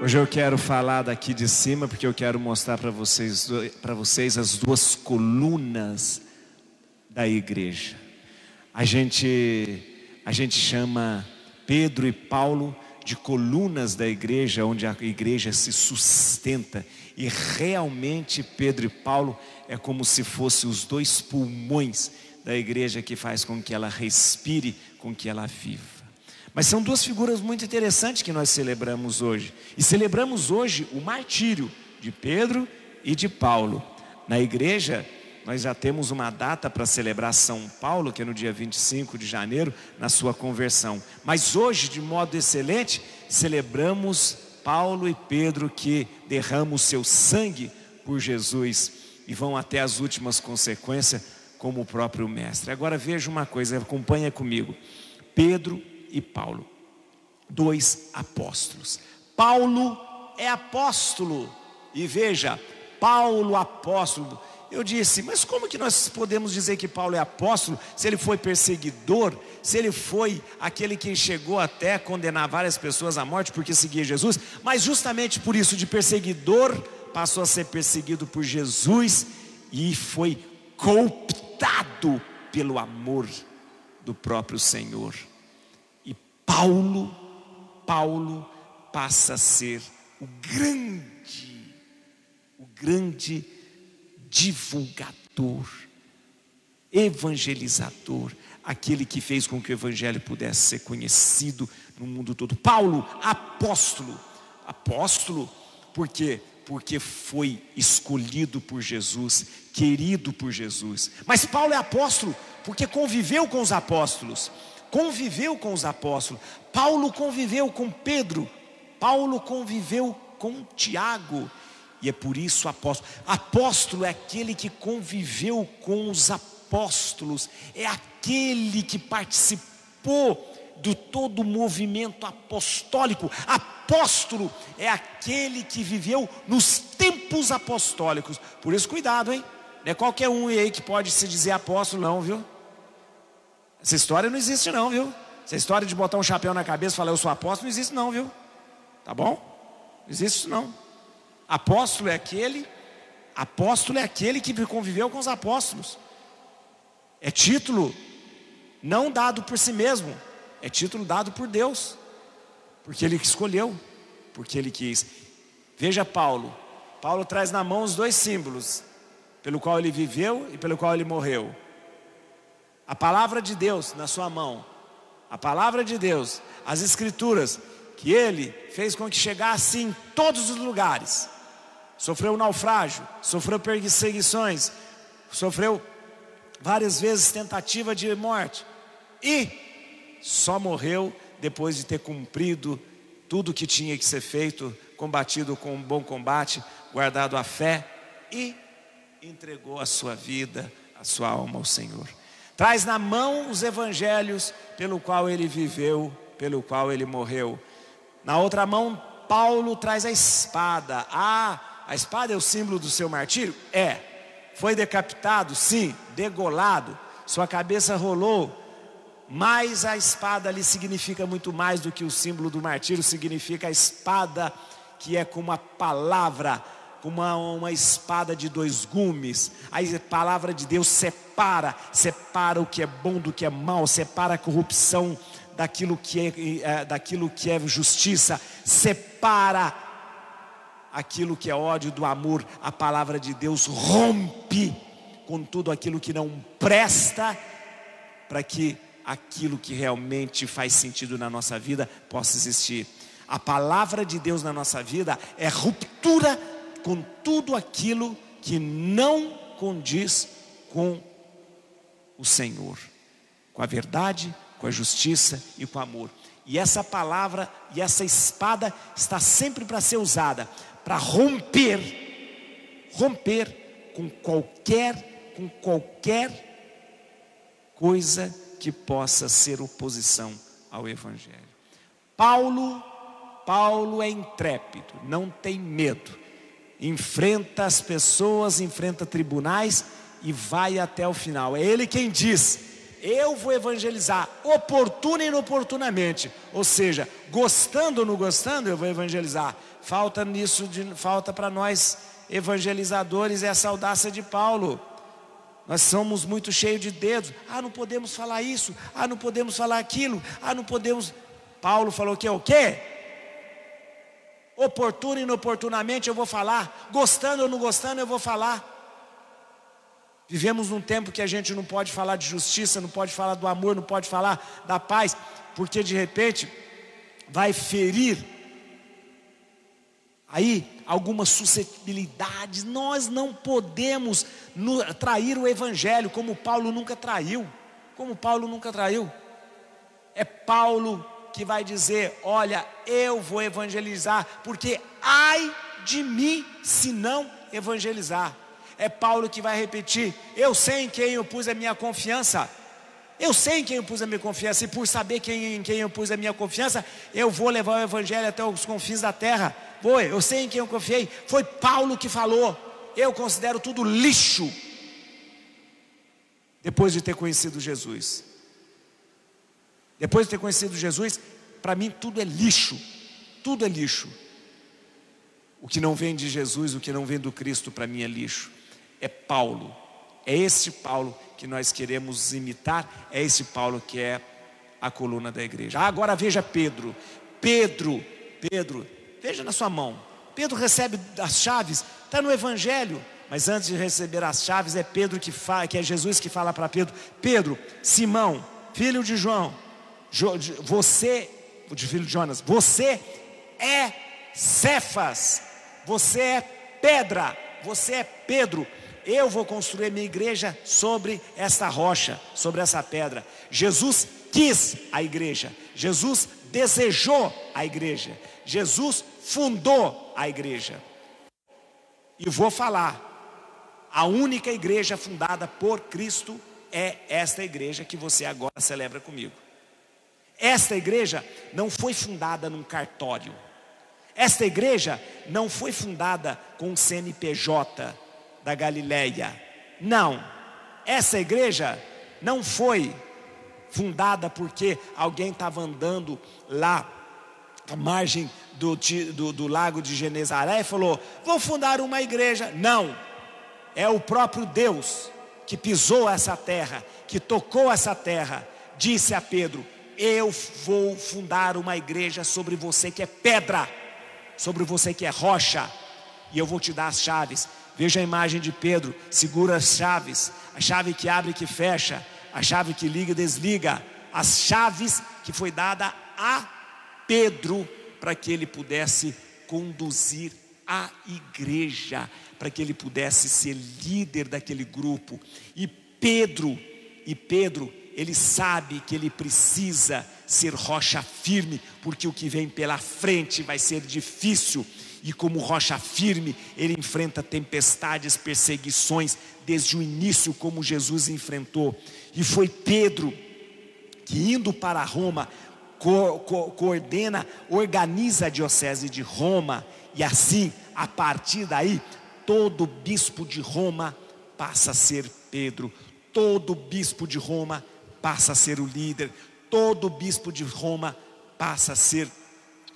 Hoje eu quero falar daqui de cima, porque eu quero mostrar para vocês as duas colunas da igreja. A gente chama Pedro e Paulo de colunas da igreja, onde a igreja se sustenta. E realmente Pedro e Paulo é como se fossem os dois pulmões da igreja, que faz com que ela respire, com que ela viva. Mas são duas figuras muito interessantes que nós celebramos hoje. E celebramos hoje o martírio de Pedro e de Paulo. Na igreja, nós já temos uma data para celebrar São Paulo, que é no dia 25 de janeiro, na sua conversão. Mas hoje, de modo excelente, celebramos Paulo e Pedro, que derramam o seu sangue por Jesus e vão até as últimas consequências, como o próprio mestre. Agora veja uma coisa, acompanha comigo. Pedro e Paulo, dois apóstolos. Paulo é apóstolo. E veja, Paulo apóstolo. Eu disse, mas como que nós podemos dizer que Paulo é apóstolo, se ele foi perseguidor, se ele foi aquele que chegou até a condenar várias pessoas à morte porque seguia Jesus? Mas justamente por isso, de perseguidor, passou a ser perseguido por Jesus e foi cooptado pelo amor do próprio Senhor. E Paulo passa a ser o grande divulgador, evangelizador, aquele que fez com que o evangelho pudesse ser conhecido no mundo todo. Paulo, apóstolo, por quê? Porque foi escolhido por Jesus, querido por Jesus. Mas Paulo é apóstolo porque conviveu com os apóstolos. Paulo conviveu com Pedro, Paulo conviveu com Tiago. E é por isso apóstolo é aquele que conviveu com os apóstolos, é aquele que participou de todo o movimento apostólico. Apóstolo é aquele que viveu nos tempos apostólicos. Por isso, cuidado, hein? Não é qualquer um aí que pode se dizer apóstolo, não, viu? Essa história não existe, não, viu? Essa história de botar um chapéu na cabeça e falar eu sou apóstolo, não existe, não, viu? Tá bom? Não existe isso, não. Apóstolo é aquele que conviveu com os apóstolos. É título não dado por si mesmo, é título dado por Deus, porque Ele escolheu, porque Ele quis. Veja Paulo traz na mão os dois símbolos, pelo qual ele viveu e pelo qual ele morreu. A palavra de Deus na sua mão, a palavra de Deus, as escrituras, que ele fez com que chegasse em todos os lugares. Sofreu naufrágio, sofreu perseguições, sofreu várias vezes tentativa de morte. E só morreu depois de ter cumprido tudo que tinha que ser feito, combatido com um bom combate, guardado a fé e entregou a sua vida, a sua alma ao Senhor. Traz na mão os evangelhos pelo qual ele viveu, pelo qual ele morreu. Na outra mão, Paulo traz a espada. A espada é o símbolo do seu martírio? É. Foi decapitado? Sim. Degolado? Sua cabeça rolou? Mas a espada ali significa muito mais do que o símbolo do martírio. Significa a espada que é como uma palavra, como uma espada de dois gumes. A palavra de Deus separa o que é bom do que é mal, separa a corrupção daquilo que é justiça, separa aquilo que é ódio do amor. A palavra de Deus rompe com tudo aquilo que não presta, para que aquilo que realmente faz sentido na nossa vida possa existir. A palavra de Deus na nossa vida é ruptura com tudo aquilo que não condiz com o Senhor, com a verdade, com a justiça e com o amor. E essa palavra e essa espada está sempre para ser usada para romper com qualquer coisa que possa ser oposição ao Evangelho. Paulo é intrépido, não tem medo, enfrenta as pessoas, enfrenta tribunais e vai até o final. É ele quem diz: eu vou evangelizar, oportuna e inoportunamente. Ou seja, gostando ou não gostando, eu vou evangelizar. Falta para nós evangelizadores essa audácia de Paulo. Nós somos muito cheios de dedos. Não podemos falar isso. Não podemos falar aquilo. Não podemos. Paulo falou que é o quê? Oportuno e inoportunamente eu vou falar. Gostando ou não gostando eu vou falar. Vivemos num tempo que a gente não pode falar de justiça, não pode falar do amor, não pode falar da paz, porque de repente vai ferir aí algumas suscetibilidades. Nós não podemos trair o evangelho como Paulo nunca traiu. É Paulo que vai dizer: olha, eu vou evangelizar, porque ai de mim se não evangelizar. É Paulo que vai repetir: eu sei em quem eu pus a minha confiança. E por saber em quem eu pus a minha confiança, eu vou levar o evangelho até os confins da terra. Eu sei em quem eu confiei. Foi Paulo que falou. Eu considero tudo lixo depois de ter conhecido Jesus. Depois de ter conhecido Jesus, para mim tudo é lixo. Tudo é lixo. O que não vem de Jesus, o que não vem do Cristo, para mim é lixo. É Paulo. É esse Paulo que nós queremos imitar. É esse Paulo que é a coluna da igreja. Agora veja Pedro. Pedro, veja na sua mão. Pedro recebe as chaves, está no Evangelho. Mas antes de receber as chaves, é Pedro que é Jesus que fala para Pedro: Pedro, Simão, filho de João, filho de Jonas, você é Cefas, você é pedra, você é Pedro. Eu vou construir minha igreja sobre essa rocha, sobre essa pedra. Jesus quis a igreja, Jesus desejou a igreja, Jesus fundou a igreja. E vou falar: a única igreja fundada por Cristo é esta igreja que você agora celebra comigo. Esta igreja não foi fundada num cartório. Esta igreja não foi fundada com um CNPJ da Galileia. Não. Essa igreja não foi fundada porque alguém estava andando lá à margem do lago de Genezaré e falou: vou fundar uma igreja. Não. É o próprio Deus que pisou essa terra, que tocou essa terra, disse a Pedro: eu vou fundar uma igreja sobre você que é pedra, sobre você que é rocha, e eu vou te dar as chaves. Veja a imagem de Pedro, segura as chaves, a chave que abre e que fecha, a chave que liga e desliga, as chaves que foi dada a Pedro para que ele pudesse conduzir a igreja, para que ele pudesse ser líder daquele grupo. E Pedro, ele sabe que ele precisa ser rocha firme, porque o que vem pela frente vai ser difícil. E como rocha firme, ele enfrenta tempestades, perseguições, desde o início, como Jesus enfrentou. E foi Pedro que, indo para Roma, organiza a diocese de Roma. E assim, a partir daí, todo bispo de Roma passa a ser Pedro. Todo bispo de Roma passa a ser o líder. Todo bispo de Roma passa a ser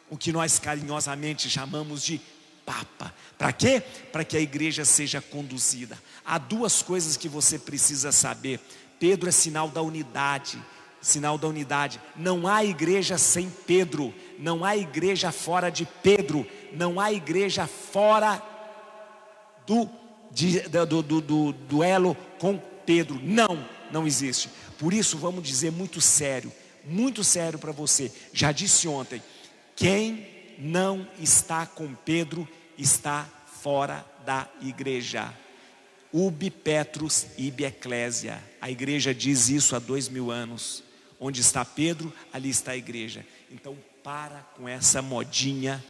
o que nós carinhosamente chamamos de Papa. Para quê? Para que a igreja seja conduzida. Há duas coisas que você precisa saber. Pedro é sinal da unidade. Sinal da unidade. Não há igreja sem Pedro. Não há igreja fora de Pedro. Não há igreja fora do duelo com Pedro. Não existe. Por isso vamos dizer muito sério para você. Já disse ontem: quem não está com Pedro está fora da igreja. Ubi Petrus ibi ecclesia. A igreja diz isso há 2000 anos. Onde está Pedro, ali está a igreja. Então para com essa modinha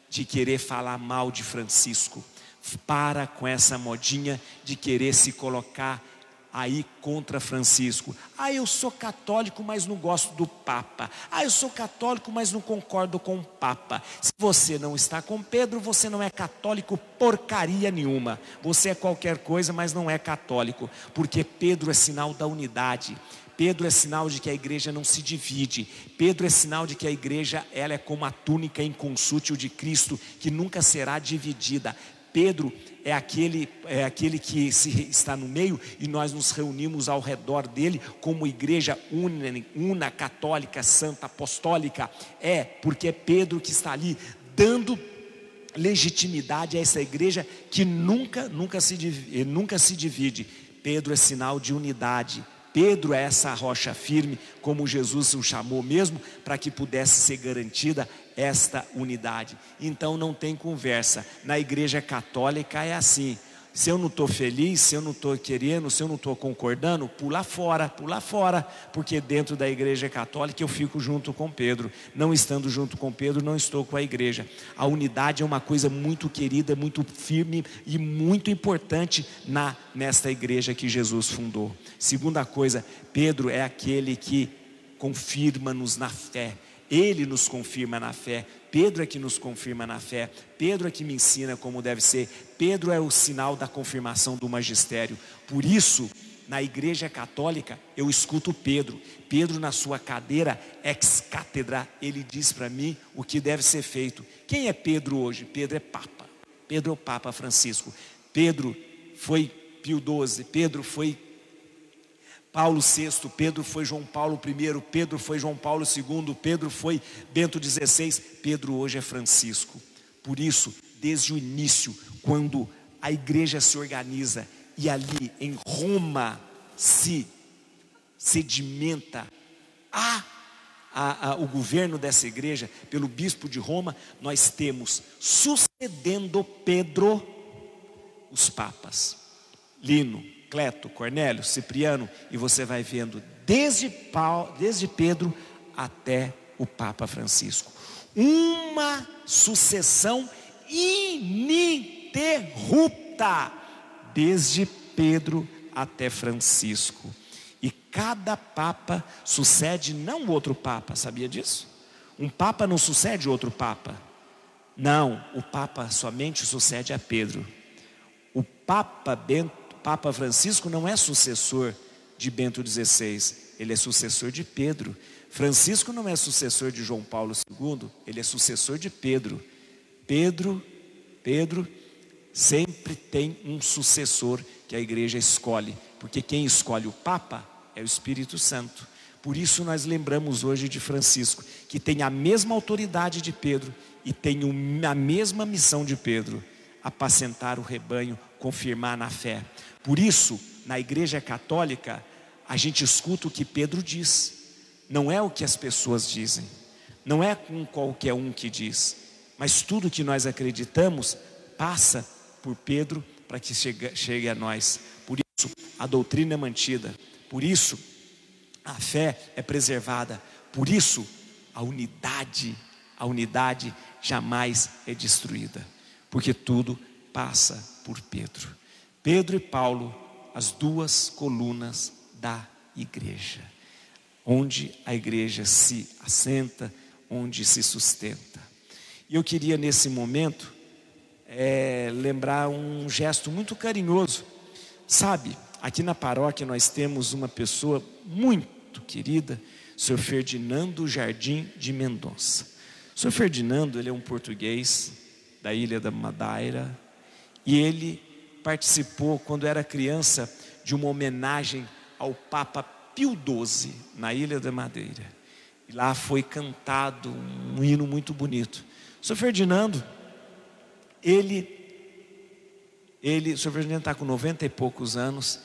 de querer falar mal de Francisco. Para com essa modinha de querer se colocar aí contra Francisco. Eu sou católico, mas não gosto do Papa. Eu sou católico, mas não concordo com o Papa. Se você não está com Pedro, você não é católico porcaria nenhuma. Você é qualquer coisa, mas não é católico. Porque Pedro é sinal da unidade. Pedro é sinal de que a igreja não se divide. Pedro é sinal de que a igreja, ela é como a túnica inconsútil de Cristo, que nunca será dividida. Pedro é aquele que está no meio, e nós nos reunimos ao redor dele como igreja una, católica, santa, apostólica. Porque é Pedro que está ali dando legitimidade a essa igreja que nunca se divide. Pedro é sinal de unidade. Pedro é essa rocha firme, como Jesus o chamou mesmo, para que pudesse ser garantida esta unidade. Então não tem conversa. Na igreja católica é assim: se eu não estou feliz, se eu não estou querendo, se eu não estou concordando, pula fora, porque dentro da igreja católica eu fico junto com Pedro. Não estando junto com Pedro, não estou com a igreja. A unidade é uma coisa muito querida, muito firme e muito importante nesta igreja que Jesus fundou. Segunda coisa, Pedro é aquele que confirma-nos na fé. Ele nos confirma na fé. Pedro é que nos confirma na fé. Pedro é que me ensina como deve ser. Pedro é o sinal da confirmação do magistério. Por isso, na igreja católica, eu escuto Pedro. Pedro, na sua cadeira ex cátedra, ele diz para mim o que deve ser feito. Quem é Pedro hoje? Pedro é Papa. Pedro é o Papa Francisco. Pedro foi Pio XII. Pedro foi Paulo VI, Pedro foi João Paulo I, Pedro foi João Paulo II, Pedro foi Bento XVI, Pedro hoje é Francisco. Por isso, desde o início, quando a igreja se organiza e ali em Roma se sedimenta o governo dessa igreja pelo bispo de Roma, nós temos, sucedendo Pedro, os papas, Lino, Cleto, Cornélio, Cipriano, e você vai vendo desde Pedro até o Papa Francisco, uma sucessão ininterrupta, desde Pedro até Francisco. E cada Papa sucede não outro Papa, sabia disso? Um Papa não sucede outro Papa. Não, o Papa somente sucede a Pedro. O Papa Francisco não é sucessor de Bento XVI, ele é sucessor de Pedro. Francisco não é sucessor de João Paulo II, ele é sucessor de Pedro. Pedro sempre tem um sucessor que a igreja escolhe, porque quem escolhe o Papa é o Espírito Santo. Por isso nós lembramos hoje de Francisco, que tem a mesma autoridade de Pedro e tem a mesma missão de Pedro: apacentar o rebanho, confirmar na fé. Por isso, na igreja católica, a gente escuta o que Pedro diz, não é o que as pessoas dizem, não é com qualquer um que diz, mas tudo que nós acreditamos passa por Pedro para que chegue a nós. Por isso, a doutrina é mantida, por isso, a fé é preservada, por isso, a unidade jamais é destruída, porque tudo passa por Pedro. Pedro e Paulo, as duas colunas da igreja, onde a igreja se assenta, onde se sustenta. E eu queria nesse momento lembrar um gesto muito carinhoso. Sabe, aqui na paróquia nós temos uma pessoa muito querida, o Sr. Ferdinando Jardim de Mendonça. O Sr. Ferdinando, ele é um português da Ilha da Madeira, e ele participou, quando era criança, de uma homenagem ao Papa Pio XII, na Ilha da Madeira. E lá foi cantado um hino muito bonito. O Sr. Ferdinando, o Sr. Ferdinando está com 90 e poucos anos,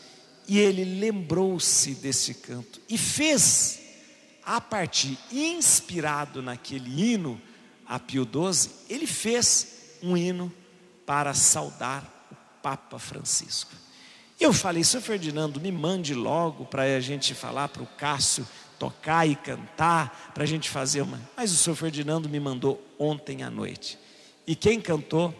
e ele lembrou-se desse canto, e fez, a partir, inspirado naquele hino a Pio XII, ele fez um hino para saudar Papa Francisco. Eu falei: Sr. Ferdinando, me mande logo para a gente falar para o Cássio tocar e cantar, para a gente fazer uma... Mas o Sr. Ferdinando me mandou ontem à noite. E quem cantou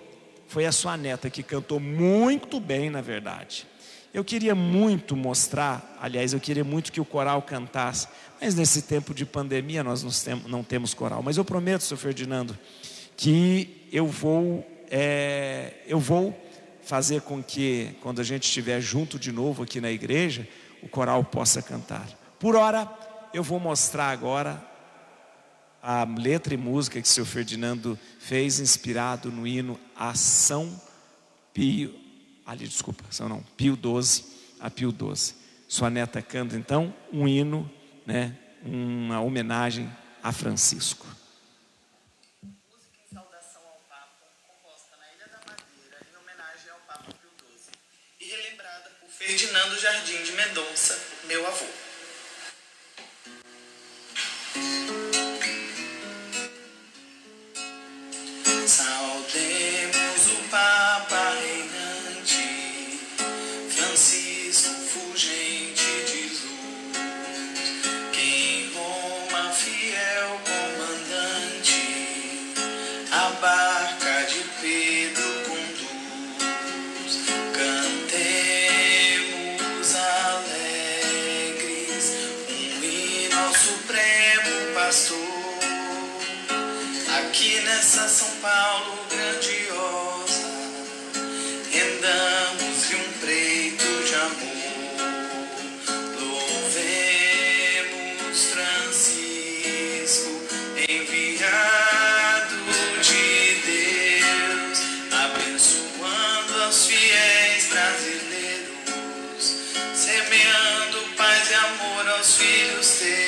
foi a sua neta, que cantou muito bem, na verdade. Eu queria muito mostrar, aliás, eu queria muito que o coral cantasse, mas nesse tempo de pandemia nós não temos coral. Mas eu prometo, Sr. Ferdinando, que eu vou fazer com que, quando a gente estiver junto de novo aqui na igreja, o coral possa cantar. Por hora, eu vou mostrar agora a letra e música que o seu Ferdinando fez, inspirado no hino a São Pio, Pio XII, a Pio XII. Sua neta canta então um hino, né, uma homenagem a Francisco. Música em saudação ao Papa, composta na Ilha da Madeira em homenagem ao Papa Pio XII e relembrada por Ferdinando Jardim de Mendonça, meu avô. Saudemos o Papa reinante, Francisco fulgente de luz, que em Roma fiel comandante, a barca de Pedro conduz. Cantemos alegres um hino ao Supremo Pastor. Aqui nessa São Paulo grandiosa, rendamos-lhe um preito de amor. Louvemos Francisco, enviado de Deus, abençoando aos fiéis brasileiros, semeando paz e amor aos filhos teus.